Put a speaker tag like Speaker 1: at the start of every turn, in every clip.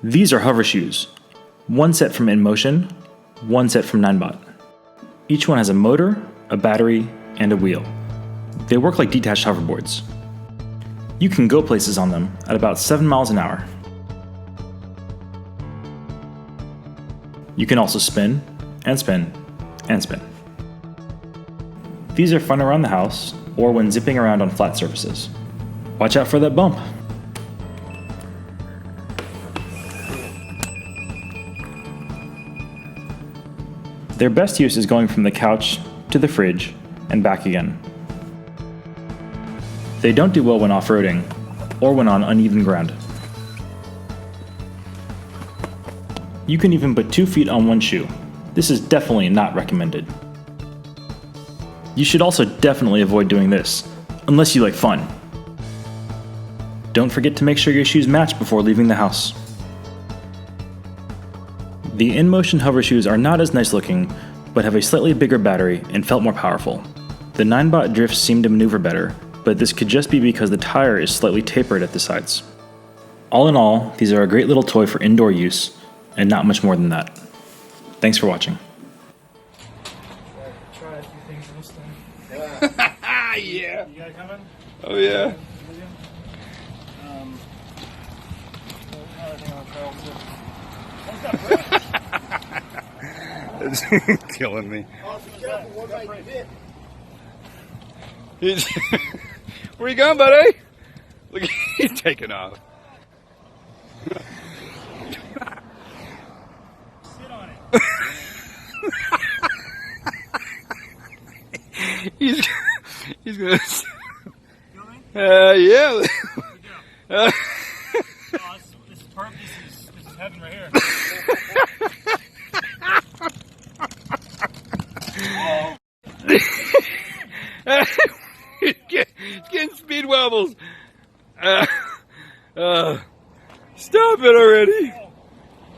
Speaker 1: These are HOVERSHOES. One set from InMotion, one set from Ninebot. Each one has a motor, a battery, and a wheel. They work like detached hoverboards. You can go places on them at about 7 miles an hour. You can also spin, and spin, and spin. These are fun around the house or when zipping around on flat surfaces. Watch out for that bump. Their best use is going from the couch to the fridge and back again. They don't do well when off-roading or when on uneven ground. You can even put 2 feet on one shoe. This is definitely not recommended. You should also definitely avoid doing this, unless you like fun. Don't forget to make sure your shoes match before leaving the house. The InMotion HOVERSHOES are not as nice looking, but have a slightly bigger battery and felt more powerful. The Ninebot drifts seem to maneuver better, but this could just be because the tire is slightly tapered at the sides. All in all, these are a great little toy for indoor use, and not much more than that. Thanks for watching.
Speaker 2: Try a few things this time.
Speaker 3: Yeah.
Speaker 2: You got it coming?
Speaker 3: Oh yeah. It's killing me. Where you going, buddy? Look, he's taking off.
Speaker 2: Sit on it.
Speaker 3: He's gonna.
Speaker 2: Feel me?
Speaker 3: Yeah.
Speaker 2: Here we go. Oh, this is perfect. This is heaven right here.
Speaker 3: He's getting speed wobbles. Stop it already.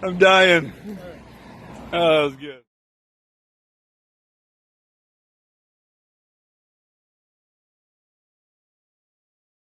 Speaker 3: I'm dying. Oh, that was good.